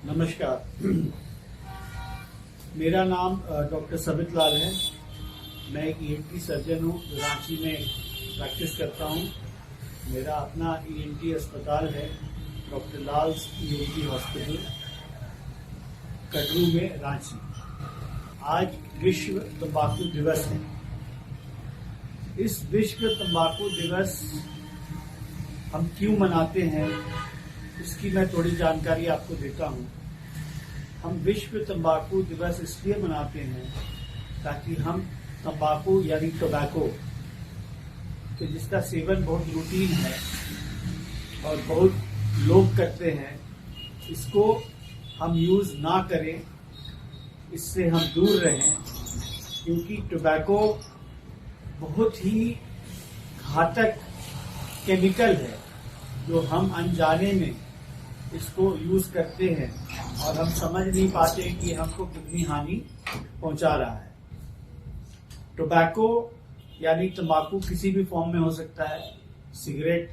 नमस्कार। मेरा नाम डॉक्टर सबित लाल है। मैं एक ईएनटी सर्जन हूँ, रांची में प्रैक्टिस करता हूँ। मेरा अपना ईएनटी अस्पताल है, डॉक्टर लाल्स ईएनटी हॉस्पिटल, कटरू में, रांची। आज विश्व तंबाकू दिवस है। इस विश्व तंबाकू दिवस हम क्यों मनाते हैं, इसकी मैं थोड़ी जानकारी आपको देता हूँ। हम विश्व तंबाकू दिवस इसलिए मनाते हैं ताकि हम तंबाकू यानी टोबैको कि जिसका सेवन बहुत रूटीन है और बहुत लोग करते हैं, इसको हम यूज ना करें, इससे हम दूर रहें। क्योंकि टोबैको बहुत ही घातक केमिकल है जो हम अनजाने में इसको यूज करते हैं और हम समझ नहीं पाते कि हमको कितनी हानि पहुंचा रहा है। टोबैको यानी तंबाकू किसी भी फॉर्म में हो सकता है। सिगरेट,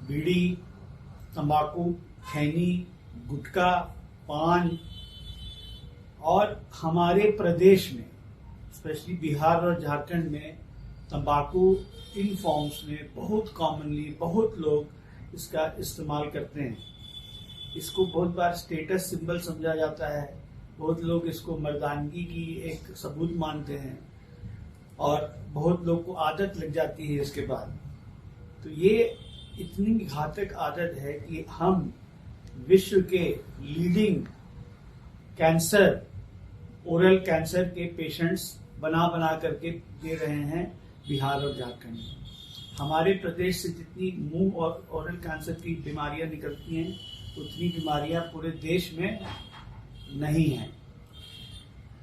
बीड़ी, तंबाकू, खैनी, गुटखा, पान। और हमारे प्रदेश में स्पेशली बिहार और झारखंड में तंबाकू इन फॉर्म्स में बहुत कॉमनली बहुत लोग इसका इस्तेमाल करते हैं। इसको बहुत बार स्टेटस सिंबल समझा जाता है। बहुत लोग इसको मर्दानगी की एक सबूत मानते हैं और बहुत लोग को आदत लग जाती है इसके बाद। तो ये इतनी घातक आदत है कि हम विश्व के लीडिंग कैंसर, ओरल कैंसर के पेशेंट्स बना बना करके दे रहे हैं बिहार और झारखंड में। हमारे प्रदेश से जितनी मुंह और ओरल कैंसर की बीमारियां निकलती हैं, उतनी बीमारियां पूरे देश में नहीं हैं।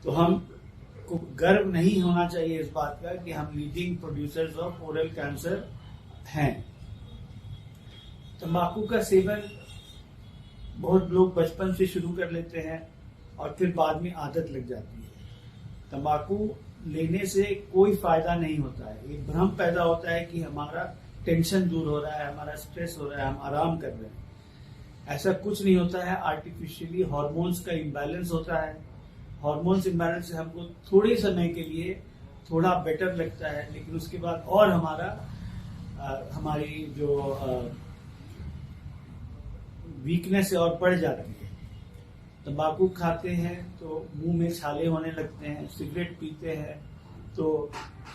तो हम को गर्व नहीं होना चाहिए इस बात का कि हम leading producers of oral cancer हैं। तंबाकू का सेवन बहुत लोग बचपन से शुरू कर लेते हैं और फिर बाद में आदत लग जाती है। तंबाकू लेने से कोई फायदा नहीं होता है। एक भ्रम पैदा होता है कि हमारा टेंशन दूर हो रहा है, हमारा स्ट्रेस हो रहा है, हम आराम कर रहे हैं। ऐसा कुछ नहीं होता है। आर्टिफिशियली हार्मोन्स का इम्बैलेंस होता है। हार्मोन्स इम्बैलेंस से हमको थोड़े समय के लिए थोड़ा बेटर लगता है, लेकिन उसके बाद और हमारी जो वीकनेस है और बढ़ जाती है। तंबाकू खाते हैं तो मुंह में छाले होने लगते हैं। सिगरेट पीते हैं तो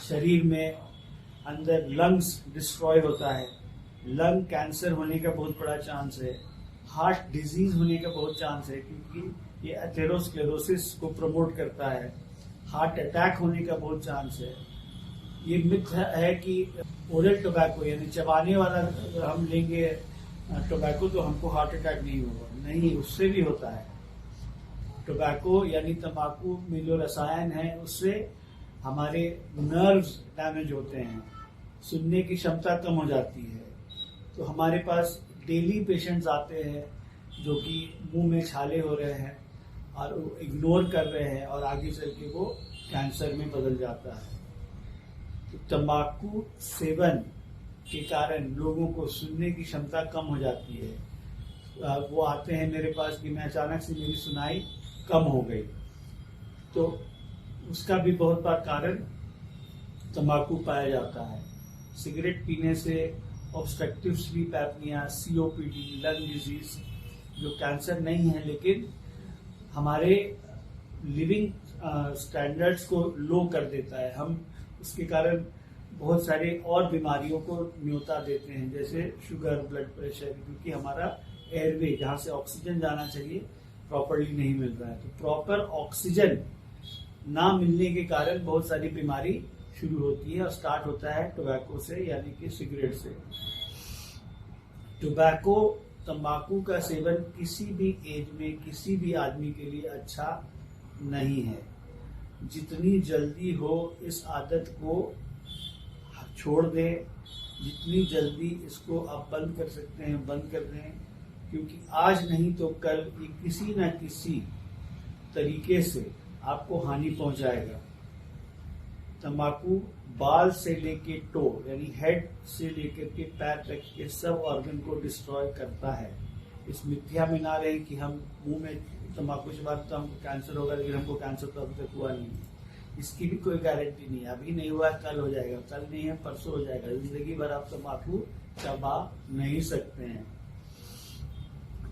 शरीर में अंदर लंग्स डिस्ट्रॉय होता है। लंग कैंसर होने का बहुत बड़ा चांस है। हार्ट डिजीज होने का बहुत चांस है, क्योंकि ये एथेरोस्क्लेरोसिस को प्रमोट करता है। हार्ट अटैक होने का बहुत चांस है। ये मिथ है कि ओरल टोबैको यानी चबाने वाला हम लेंगे टोबैको तो हमको हार्ट अटैक नहीं होगा। नहीं, उससे भी होता है। टोबैको यानी तंबाकू में जो रसायन है उससे हमारे नर्व्स डैमेज होते हैं, सुनने की क्षमता कम हो जाती है। तो हमारे पास डेली पेशेंट्स आते हैं जो कि मुंह में छाले हो रहे हैं और वो इग्नोर कर रहे हैं और आगे चल के वो कैंसर में बदल जाता है। तो तंबाकू सेवन के कारण लोगों को सुनने की क्षमता कम हो जाती है। वो आते हैं मेरे पास कि मैं अचानक से मेरी सुनाई कम हो गई। तो उसका भी बहुत बार कारण तंबाकू पाया जाता है। सिगरेट पीने से obstructive sleep apnoea, COPD, lung disease जो कैंसर नहीं है लेकिन हमारे लिविंग स्टैंडर्ड्स को लो कर देता है। हम उसके कारण बहुत सारे और बीमारियों को न्योता देते हैं, जैसे शुगर, ब्लड प्रेशर, क्योंकि हमारा एयरवे जहाँ से ऑक्सीजन जाना चाहिए प्रॉपरली नहीं मिल रहा है। तो प्रॉपर ऑक्सीजन ना मिलने के कारण बहुत सारी बीमारी शुरू होती है और स्टार्ट होता है टोबैको से यानी कि सिगरेट से। टोबैको, तंबाकू का सेवन किसी भी एज में किसी भी आदमी के लिए अच्छा नहीं है। जितनी जल्दी हो इस आदत को छोड़ दें, जितनी जल्दी इसको आप बंद कर सकते हैं बंद कर दें, क्योंकि आज नहीं तो कल ये किसी न किसी तरीके से आपको हानि पहुंचाएगा। तंबाकू बाल से लेके टो यानी हेड से लेकर के पैर तक के सब ऑर्गन को डिस्ट्रॉय करता है। इस मिथ्या में ना रहे कि हम मुंह में तंबाकू से बात तो हमको कैंसर होगा, लेकिन हमको कैंसर तो अभी तक हुआ नहीं है। इसकी भी कोई गारंटी नहीं है, अभी नहीं हुआ कल हो जाएगा, कल नहीं है परसों हो जाएगा। जिंदगी भर आप तंबाकू चबा नहीं सकते हैं।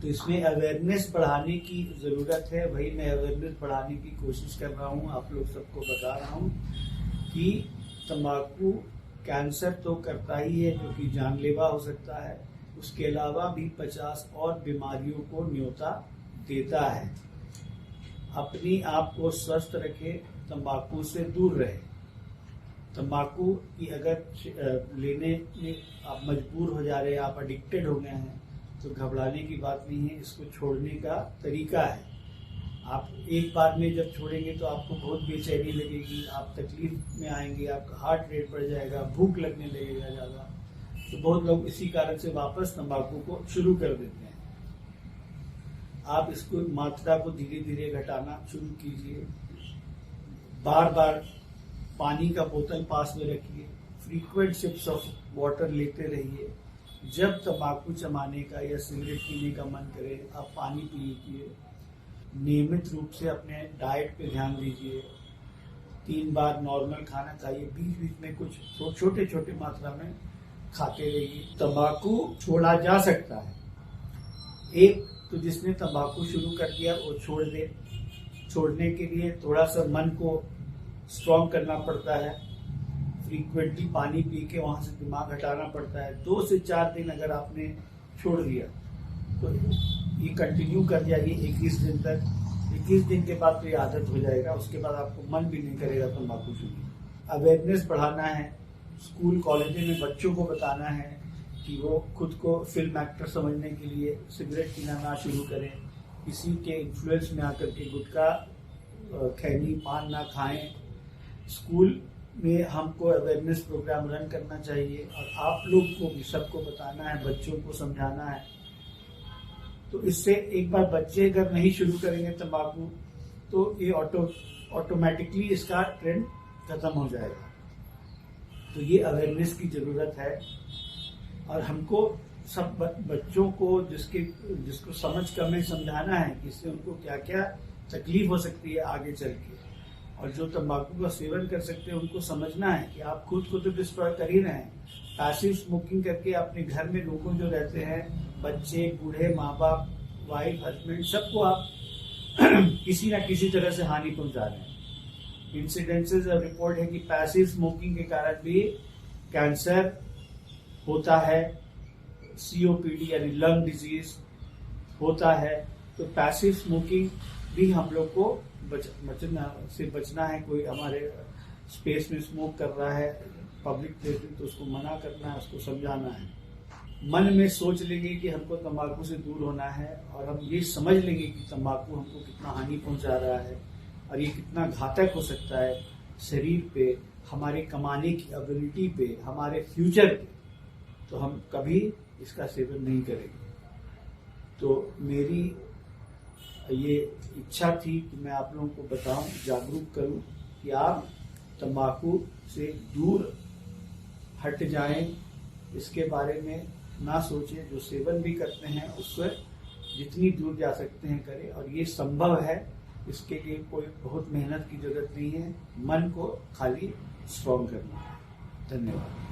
तो इसमें अवेयरनेस बढ़ाने की जरूरत है। वही मैं अवेयरनेस बढ़ाने की कोशिश कर रहा हूँ, आप लोग सबको बता रहा हूँ कि तंबाकू कैंसर तो करता ही है, जो कि जानलेवा हो सकता है, उसके अलावा भी 50 और बीमारियों को न्योता देता है। अपनी आप को स्वस्थ रखे, तंबाकू से दूर रहे। तंबाकू की अगर लेने में आप मजबूर हो जा रहे हैं, आप एडिक्टेड हो गए हैं, तो घबराने की बात नहीं है। इसको छोड़ने का तरीका है। आप एक बार में जब छोड़ेंगे तो आपको बहुत बेचैनी लगेगी, आप तकलीफ में आएंगे, आपका हार्ट रेट बढ़ जाएगा, भूख लगने लगेगा ज़्यादा। तो बहुत लोग इसी कारण से वापस तंबाकू को शुरू कर देते हैं। आप इसको मात्रा को धीरे धीरे घटाना शुरू कीजिए। बार बार पानी का बोतल पास में रखिए, फ्रीक्वेंट सिप्स ऑफ वाटर लेते रहिए। जब तंबाकू चबाने का या सिगरेट पीने का मन करे, आप पानी पीजिए। नियमित रूप से अपने डाइट पे ध्यान दीजिए। 3 बार नॉर्मल खाना खाइए, बीच बीच में कुछ छोटे छोटे मात्रा में खाते रहिए। तंबाकू छोड़ा जा सकता है। एक तो जिसने तंबाकू शुरू कर दिया वो छोड़ दे। छोड़ने के लिए थोड़ा सा मन को स्ट्रॉन्ग करना पड़ता है, फ्रीक्वेंटली पानी पी के वहां से दिमाग हटाना पड़ता है। 2 से 4 दिन अगर आपने छोड़ दिया तो ये कंटिन्यू कर जाइए 21 दिन तक। 21 दिन के बाद तो ये आदत हो जाएगा, उसके बाद आपको मन भी नहीं करेगा तंबाकू शुरू। अवेयरनेस बढ़ाना है, स्कूल कॉलेज में बच्चों को बताना है कि वो खुद को फिल्म एक्टर समझने के लिए सिगरेट पीना ना शुरू करें, किसी के इन्फ्लुएंस में आकर के गुटखा खैनी पान ना खाएं। स्कूल में हमको अवेयरनेस प्रोग्राम रन करना चाहिए और आप लोग को भी सबको बताना है, बच्चों को समझाना है। तो इससे एक बार बच्चे अगर नहीं शुरू करेंगे तंबाकू तो ये ऑटोमेटिकली इसका ट्रेंड खत्म हो जाएगा। तो ये अवेयरनेस की जरूरत है और हमको सब बच्चों को जिसको समझ कम है समझाना है कि इससे उनको क्या क्या तकलीफ हो सकती है आगे चल के। और जो तंबाकू का सेवन कर सकते हैं उनको समझना है कि आप खुद को तो डिस्ट्रॉय कर ही रहे हैं। पैसिव स्मोकिंग करके अपने घर में लोगों जो रहते हैं, बच्चे, बूढ़े, माँ बाप, वाइफ, हस्बैंड, सबको आप किसी ना किसी तरह से हानि पहुंचा रहे हैं। इंसिडेंसेस और रिपोर्ट है कि पैसिव स्मोकिंग के कारण भी कैंसर होता है, COPD यानी लंग डिजीज होता है। तो पैसिव स्मोकिंग भी हम लोग को बचना है। कोई हमारे स्पेस में स्मोक कर रहा है पब्लिक प्लेस में तो उसको मना करना है, उसको समझाना है। मन में सोच लेंगे कि हमको तंबाकू से दूर होना है और हम ये समझ लेंगे कि तंबाकू हमको कितना हानि पहुंचा रहा है और ये कितना घातक हो सकता है शरीर पे, हमारे कमाने की एबिलिटी पे, हमारे फ्यूचर पे, तो हम कभी इसका सेवन नहीं करेंगे। तो मेरी ये इच्छा थी कि मैं आप लोगों को बताऊं, जागरूक करूं कि आप तंबाकू से दूर हट जाएं, इसके बारे में ना सोचें। जो सेवन भी करते हैं उससे जितनी दूर जा सकते हैं करें और ये संभव है। इसके लिए कोई बहुत मेहनत की जरूरत नहीं है, मन को खाली स्ट्रॉन्ग करना है। धन्यवाद।